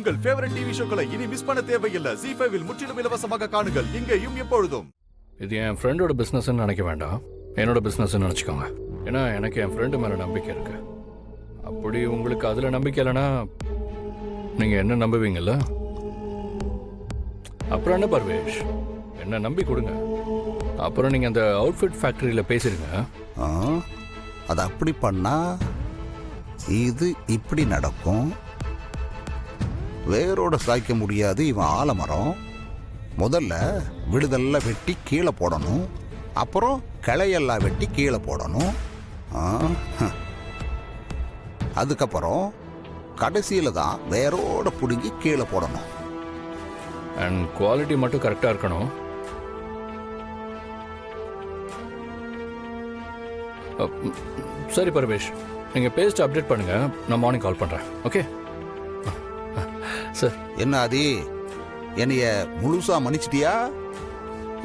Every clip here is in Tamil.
உங்கள் ஃபேவரட் டிவி ஷோக்களை இனி மிஸ் பண்ண தேவையில்லை. ZEE5 இல் முற்றிலும் இலவசமாக காணுங்கள். இங்கேயும் எப்பொழுதும். இது என் ஃப்ரெண்டோட பிஸ்னஸ்ன்னு நினைக்க வேண்டாம், என்னோட பிஸ்னஸ்ன்னு நினச்சிக்கோங்க. ஏன்னா எனக்கு என் ஃப்ரெண்டு மேலே நம்பிக்கை இருக்கு. அப்படி உங்களுக்கு அதில் நம்பிக்கை இல்லைன்னா நீங்கள் என்ன நம்புவீங்கல்ல? அப்புறம் என்ன பர்வேஷ், என்ன நம்பி கொடுங்க. அப்புறம் நீங்கள் அந்த அவுட்ஃபிட் ஃபேக்ட்ரியில் பேசிடுங்க. அது அப்படி பண்ணா இது இப்படி நடக்கும். வேரோட சாய்க்க முடியாது இவன் ஆலமரம். முதல்ல விடுதெல்லாம் வெட்டி கீழே போடணும், அப்புறம் கிளையெல்லாம் வெட்டி கீழே போடணும். அதுக்கப்புறம் கடைசியில் தான் வேரோட பிடுங்கி கீழே போடணும். அண்ட் குவாலிட்டி மட்டும் கரெக்டாக இருக்கணும். சரி பரமேஷ், நீங்கள் பேஸ்ட் அப்டேட் பண்ணுங்கள், நான் மார்னிங் கால் பண்ணுறேன். Okay sir. என்ன ஆதி, என்னைய முழுசா மன்னிச்சிட்டியா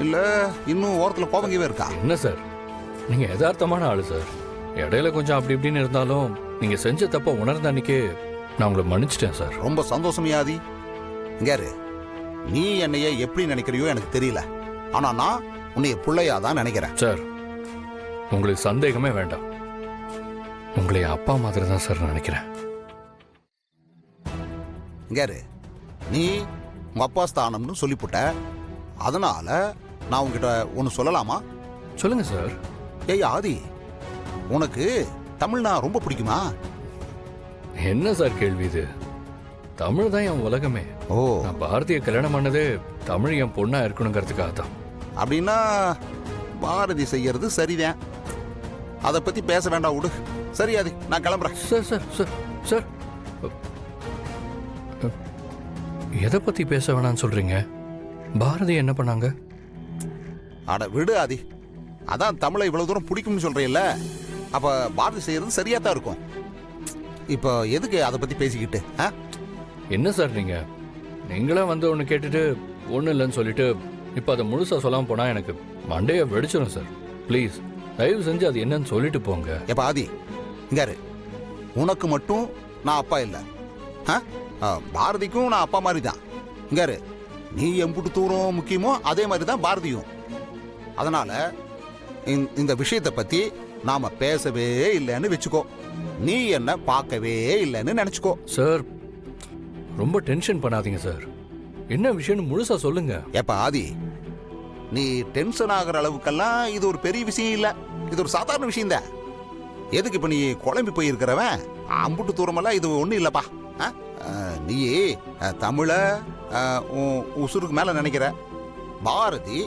இல்லை இன்னும் ஓரத்தில் கோபங்கவே இருக்கா? என்ன சார், நீங்கள் யதார்த்தமான ஆளு சார். இடையில கொஞ்சம் அப்படி இப்படின்னு இருந்தாலும் நீங்கள் செஞ்ச தப்ப உணர்ந்த அன்னைக்கே நான் உங்களை மன்னிச்சிட்டேன் சார். ரொம்ப சந்தோஷமையாதி. இங்காரு, நீ என்னைய எப்படி நினைக்கிறியோ எனக்கு தெரியல, ஆனா நான் உன்னைய பிள்ளையா தான் நினைக்கிறேன். சார் உங்களுக்கு சந்தேகமே வேண்டாம், உங்களை அப்பா மாதிரி தான் சார் நினைக்கிறேன். இங்காரு, நீ உங்க அப்பா ஸ்தானம்னு சொல்லிவிட்ட, அதனால நான் உங்ககிட்ட ஒன்று சொல்லலாமா? சொல்லுங்க சார். ஏய் ஆதி, உனக்கு தமிழ்னா ரொம்ப பிடிக்குமா? என்ன சார் கேள்வி இது? தமிழ் தான் என் உலகமே. ஓ, நான் பாரதிய கல்யாணம் பண்ணதே தமிழ் என் பொண்ணா இருக்கணுங்கிறதுக்காக தான். அப்படின்னா பாரதி செய்யறது சரிதான், அதை பத்தி பேச வேண்டாம், விடு. சரி ஆதி, நான் கிளம்புறேன். சார் சார் சார் சார், எதை பத்தி பேச வேணாம்னு சொல்றீங்க? பாரதி என்ன பண்ணாங்க? அட விடு ஆதி, அதான் தமிழை இவ்வளவு தூரம் பிடிக்கும்னு சொல்றீல்ல, அப்ப பாரதி செய்யறது சரியா தான் இருக்கும். இப்போ எதுக்கு அதை பத்தி பேசிக்கிட்டு? என்ன சார் நீங்களே வந்து ஒன்று கேட்டுட்டு ஒன்றும் இல்லைன்னு சொல்லிட்டு இப்போ அதை முழுசாக சொல்லாமல் போனால் எனக்கு மண்டையை வெடிச்சிடும் சார். ப்ளீஸ் தயவு செஞ்சு அது என்னன்னு சொல்லிட்டு போங்க. எப்ப ஆதி, இங்காரு, உனக்கு மட்டும் நான் அப்பா இல்லை, பாரதிக்கும் நான் அப்பா மாதிரி தான். இங்காரு, நீ எம்புட்டு தூரம் முக்கியமோ அதே மாதிரி தான் பாரதியும். அதனால இந்த விஷயத்தை பத்தி நாம பேசவே இல்லைன்னு வச்சுக்கோ, நீ என்ன பார்க்கவே இல்லைன்னு நினைச்சுக்கோ. சார் ரொம்ப டென்ஷன் பண்ணாதீங்க சார், என்ன விஷயம்னு முழுசா சொல்லுங்க. எப்ப ஆதி, நீ டென்ஷன் ஆகிற அளவுக்கெல்லாம் இது ஒரு பெரிய விஷயம் இல்லை, இது ஒரு சாதாரண விஷயம் தான். எதுக்கு இப்ப நீ குழம்பி போயிருக்கிறவன் அம்புட்டு தூரமெல்லாம் இது ஒன்றும் இல்லப்பா. நீ தமிழ உசுருக்கு மேல நினைக்கிற, பாரதி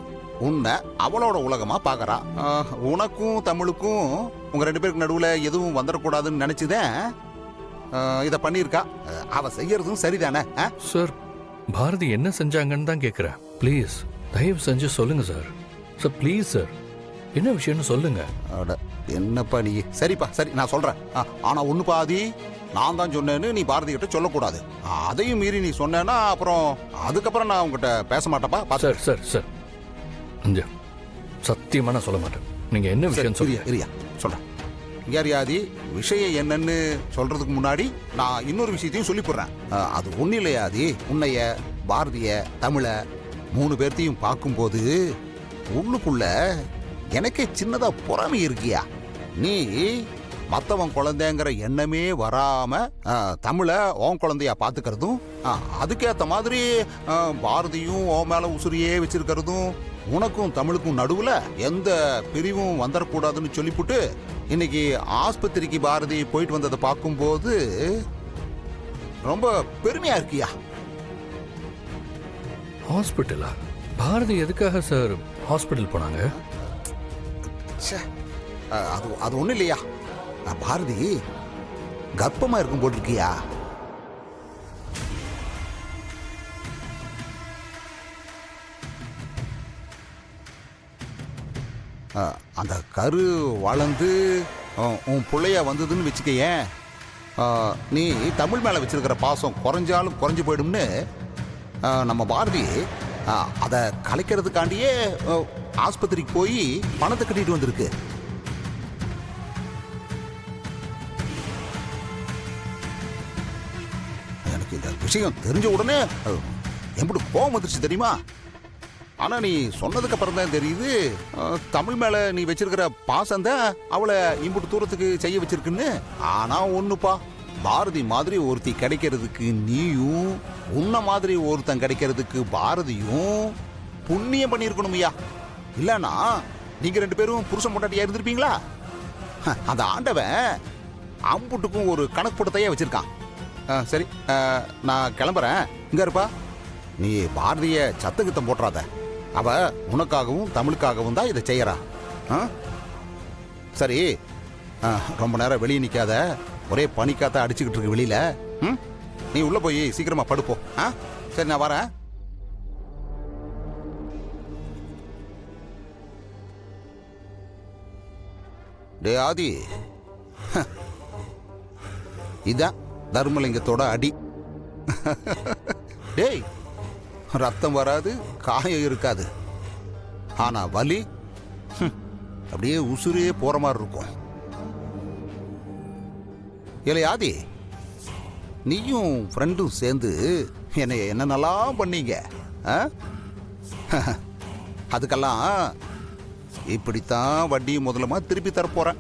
உன்னை அவளோட உலகமா பாக்குறா. உனக்கும் தமிழுக்கும் உங்க ரெண்டு பேருக்கு நடுவுல எதுவும் வந்துடக்கூடாதுன்னு நினைச்சுதான் இதை பண்ணியிருக்கா. அவ செய்யறதும் சரிதானே? சார் பாரதி என்ன செஞ்சாங்கன்னு தான் கேட்குறேன். ப்ளீஸ் தயவு செஞ்சு சொல்லுங்க சார். சார் ப்ளீஸ் சார், என்ன விஷயம்னு சொல்லுங்க. என்னப்பா நீ? சரிப்பா சரி, நான் சொல்றேன். ஆனா ஒண்ணு பாதி, நான் தான் சொன்னேன்னு நீ பாரதி கிட்ட சொல்லக்கூடாது. அதையும் மீறி நீ சொன்னேன்னா அப்புறம் அதுக்கப்புறம் நான் உங்ககிட்ட பேச மாட்டேப்பா. சார் சார் சார், சத்தியமா நான் சொல்ல மாட்டேன். நீங்க என்ன விஷயம் சொல்லியா? சொல்றேன். யாரியாதி, விஷயம் என்னன்னு சொல்றதுக்கு முன்னாடி நான் இன்னொரு விஷயத்தையும் சொல்லி போடுறேன். அது ஒண்ணு இல்லையாதி, உன்னைய பாரதிய தமிழ 3 பேர்த்தையும் பார்க்கும்போது உள்ளுக்குள்ள எனக்கே சின்னதா பொறாமை இருக்கியா. நீ மற்றவன் குழந்தைங்கிற எண்ணமே வராம தமிழ உன் குழந்தையா பாத்துக்கிறதும், அதுக்கேற்ற மாதிரி பாரதியும் உன் மேல உசுரியே வச்சிருக்கிறதும், உனக்கும் தமிழுக்கும் நடுவுல எந்த பிரிவும் வந்துடக்கூடாதுன்னு சொல்லிவிட்டு இன்னைக்கு ஆஸ்பத்திரிக்கு பாரதி போயிட்டு வந்ததை பார்க்கும்போது ரொம்ப பெருமையா இருக்கியா. ஹாஸ்பிட்டலா? பாரதி எதுக்காக சார் ஹாஸ்பிட்டல் போனாங்க? அது ஒண்ணும் இல்லையா, பாரதி கர்ப்பமா இருக்கும் போட்டிருக்கியா. அந்த கரு வளர்ந்து உன் பிள்ளைய வந்ததுன்னு வச்சுக்கேன், நீ தமிழ் மேலே வச்சிருக்கிற பாசம் குறைஞ்சாலும் குறைஞ்சு போயிடும்னு நம்ம பாரதி அதை கலைக்கிறதுக்காண்டியே ஆஸ்பத்திரிக்கு போய் பணத்தை கட்டிட்டு வந்திருக்கு. எனக்கு இந்த விஷயம் தெரிஞ்ச உடனே எப்படி கோவம் வந்துருச்சு தெரியுமா? ஆனா நீ சொன்னதுக்கு அப்புறம் தான் தெரியுது தமிழ் மேல நீ வச்சிருக்கிற பாசம் தான் அவளை இம்புட்டு தூரத்துக்கு செய்ய வச்சிருக்குன்னு. ஆனா ஒண்ணுப்பா, பாரதி மாதிரி ஒருத்தி கிடைக்கிறதுக்கு நீயும், உன்ன மாதிரி ஒருத்தன் கிடைக்கிறதுக்கு பாரதியும் புண்ணியம் பண்ணியிருக்கணுமையா. இல்லனா நீங்க 2 பேரும் புருஷன் பொண்டாட்டியா இருந்திருப்பீங்களா? அந்த ஆண்டவன் அம்புட்டுக்கும் ஒரு கணக்கு போட்டத்தையே வச்சிருக்கான். சரி, நான் கிளம்புறேன். இங்க இருப்பா, நீ பாரதிய சத்தகித்தம் போட்டுறாத. அவ உனக்காகவும் தமிழுக்காகவும் தான் இதை செய்யறா. சரி, ரொம்ப நேரம் வெளியே நிக்காத. ஒரே பனிக்காத்த அடிச்சுக்கிட்டு இருக்கு வெளியில. நீ உள்ள போய் சீக்கிரமா படுப்போ. சரி, நான் வரேன். டே ஆதி, இதான் தர்மலிங்கத்தோட அடி. டேய், ரத்தம் வராது, காயம் இருக்காது, ஆனா வலி அப்படியே உசுரே போற மாதிரி இருக்கும். இல்லை ஆதி, நீயும் ஃப்ரெண்டும் சேர்ந்து என்னை என்னென்னலாம் பண்ணீங்க. அதுக்கெல்லாம் இப்படித்தான் வட்டி முதலமா திருப்பி தரப்போறேன்.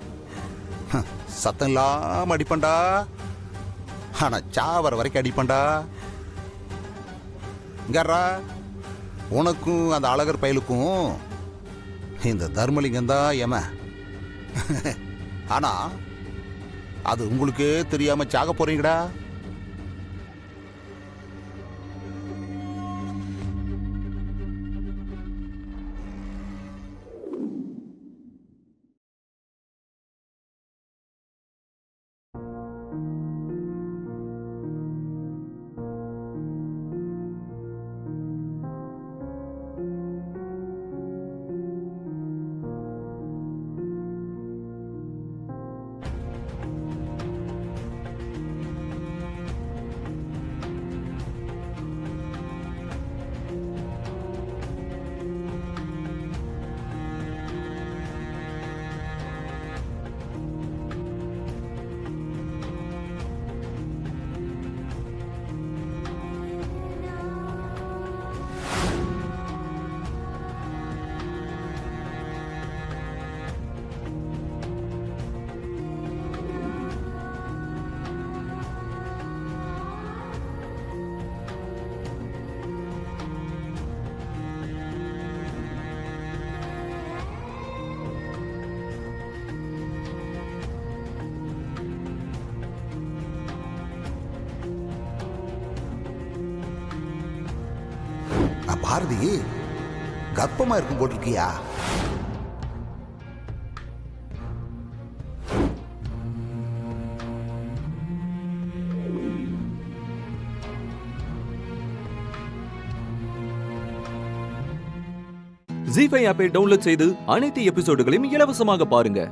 சத்தம் இல்லாம அடிப்பண்டா, ஆனா சாவர வரைக்கும் அடிப்பண்டா. இங்கறா, உனக்கும் அந்த அழகர் பயலுக்கும் இந்த தர்மலிங்கம் தான் ஏம. ஆனா அது உங்களுக்கு தெரியாம சாக போறீங்கடா. பாரதி கர்ப்பமா இருக்கும் போட்டிருக்கியா? ஜீ5 ஆப்பை டவுன்லோட் செய்து அனைத்து எபிசோடுகளையும் இலவசமாக பாருங்க.